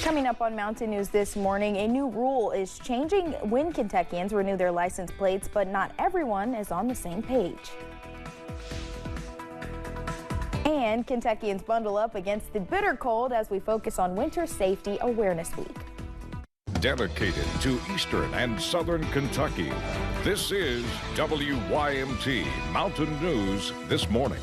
Coming up on Mountain News this morning, a new rule is changing when Kentuckians renew their license plates, but not everyone is on the same page. And Kentuckians bundle up against the bitter cold as we focus on Winter Safety Awareness Week. Dedicated to Eastern and Southern Kentucky, this is WYMT Mountain News This Morning.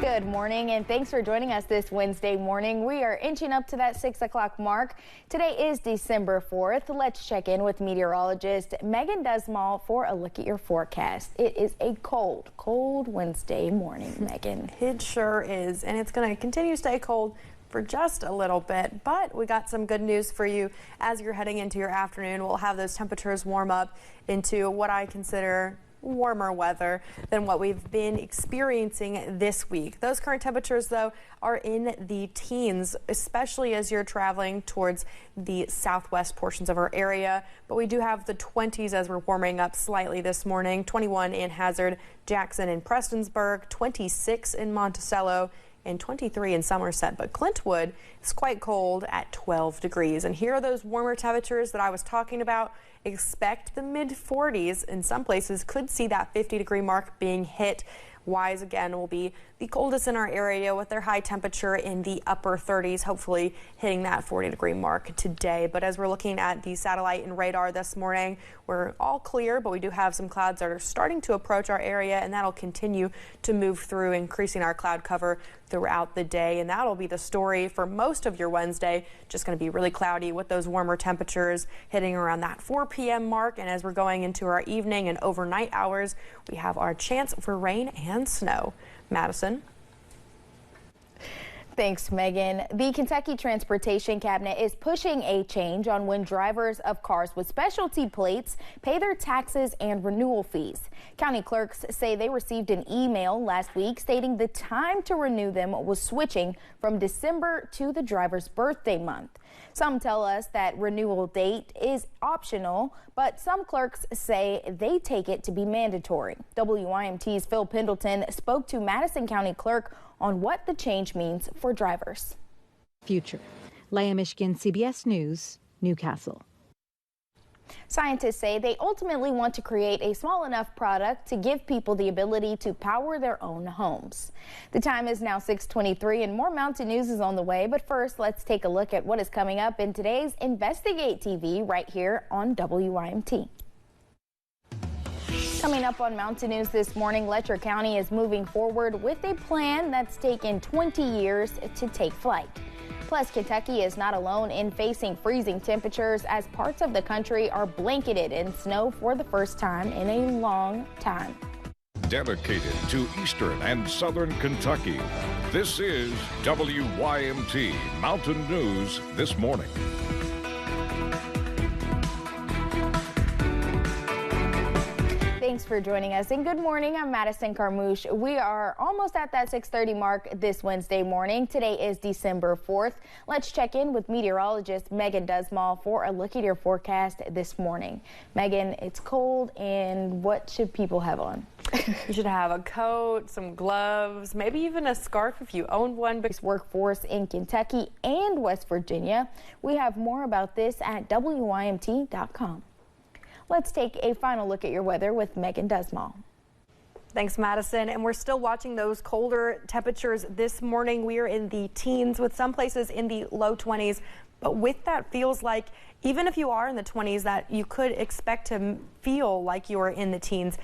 Good morning, and thanks for joining us this Wednesday morning. We are inching up to that 6 o'clock mark. Today is December 4th. Let's check in with meteorologist Megan Desmall for a look at your forecast. It is a cold Wednesday morning, Megan. It sure is, and it's going to continue to stay cold for just a little bit, but we got some good news for you as you're heading into your afternoon. We'll have those temperatures warm up into what I consider warmer weather than what we've been experiencing this week. Those current temperatures, though, are in the teens, especially as you're traveling towards the southwest portions of our area. But we do have the 20s as we're warming up slightly this morning. 21 in Hazard, Jackson, and Prestonsburg, 26 in Monticello, and 23 in Somerset. But Clintwood is quite cold at 12 degrees. And here are those warmer temperatures that I was talking about. Expect the mid-40s. In some places could see that 50-degree mark being hit. Wise again will be the coldest in our area with their high temperature in the upper 30s, hopefully hitting that 40-degree mark today. But as we're looking at the satellite and radar this morning, we're all clear, but we do have some clouds that are starting to approach our area, and that'll continue to move through, increasing our cloud cover throughout the day. And that'll be the story for most of your Wednesday. Just going to be really cloudy with those warmer temperatures hitting around that 4 p.m. mark. And as we're going into our evening and overnight hours, we have our chance for rain and snow. Madison. Thanks, Megan. The Kentucky Transportation Cabinet is pushing a change on when drivers of cars with specialty plates pay their taxes and renewal fees. County clerks say they received an email last week stating the time to renew them was switching from December to the driver's birthday month. Some tell us that renewal date is optional, but some clerks say they take it to be mandatory. WYMT's Phil Pendleton spoke to Madison County Clerk on what the change means for drivers. Future. Leah Michigan, CBS News, Newcastle. Scientists say they ultimately want to create a small enough product to give people the ability to power their own homes. The time is now 6:23 and more Mountain News is on the way. But first, let's take a look at what is coming up in today's Investigate TV right here on WYMT. Coming up on Mountain News this morning, Letcher County is moving forward with a plan that's taken 20 years to take flight. Plus, Kentucky is not alone in facing freezing temperatures as parts of the country are blanketed in snow for the first time in a long time. Dedicated to Eastern and Southern Kentucky, this is WYMT Mountain News This Morning. Thanks for joining us, and good morning. I'm Madison Carmouche. We are almost at that 6:30 mark this Wednesday morning. Today is December 4th. Let's check in with meteorologist Megan Desmall for a look at your forecast this morning. Megan, it's cold, and what should people have on? You should have a coat, some gloves, maybe even a scarf if you own one. Workforce in Kentucky and West Virginia. We have more about this at WYMT.com. Let's take a final look at your weather with Megan Desmall. Thanks, Madison. And we're still watching those colder temperatures this morning. We are in the teens with some places in the low 20s. But with that, feels like even if you are in the 20s, that you could expect to feel like you are in the teens.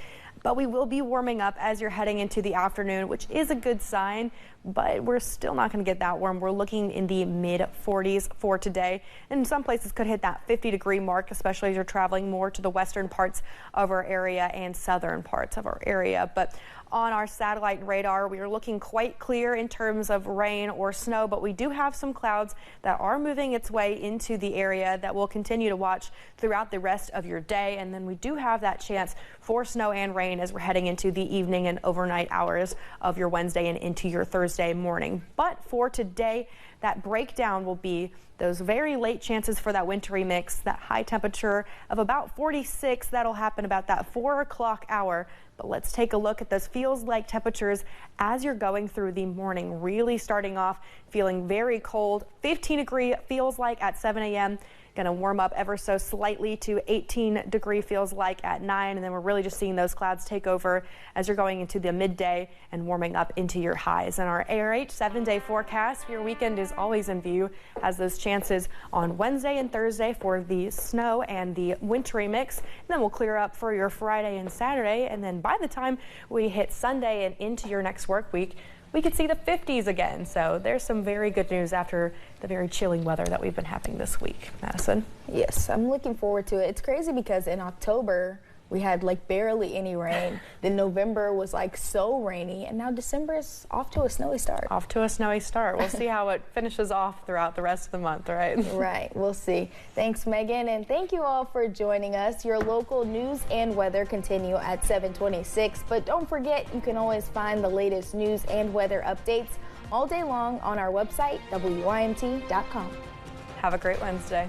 But we will be warming up as you're heading into the afternoon, which is a good sign, but we're still not going to get that warm. We're looking in the mid-40s for today, and some places could hit that 50-degree mark, especially as you're traveling more to the western parts of our area and southern parts of our area. But on our satellite and radar, we are looking quite clear in terms of rain or snow, but we do have some clouds that are moving its way into the area that we'll continue to watch throughout the rest of your day. And then we do have that chance for snow and rain as we're heading into the evening and overnight hours of your Wednesday and into your Thursday morning. But for today, that breakdown will be those very late chances for that wintry mix, that high temperature of about 46. That'll happen about that 4 o'clock hour. But let's take a look at those feels like temperatures as you're going through the morning. Really starting off feeling very cold. 15-degree feels like at 7 a.m. Going to warm up ever so slightly to 18-degree feels like at 9, and then we're really just seeing those clouds take over as you're going into the midday and warming up into your highs. And our ARH 7-day forecast for your weekend is always in view, has those chances on Wednesday and Thursday for the snow and the wintry mix, and then we'll clear up for your Friday and Saturday, and then by the time we hit Sunday and into your next work week, we could see the 50s again. So there's some very good news after the very chilling weather that we've been having this week. Madison? Yes, I'm looking forward to it. It's crazy because in October, we had like barely any rain. Then November was like so rainy, and now December is off to a snowy start. Off to a snowy start. We'll see how it finishes off throughout the rest of the month, right? Right, we'll see. Thanks, Megan, and thank you all for joining us. Your local news and weather continue at 7:26, but don't forget, you can always find the latest news and weather updates all day long on our website, WYMT.com. Have a great Wednesday.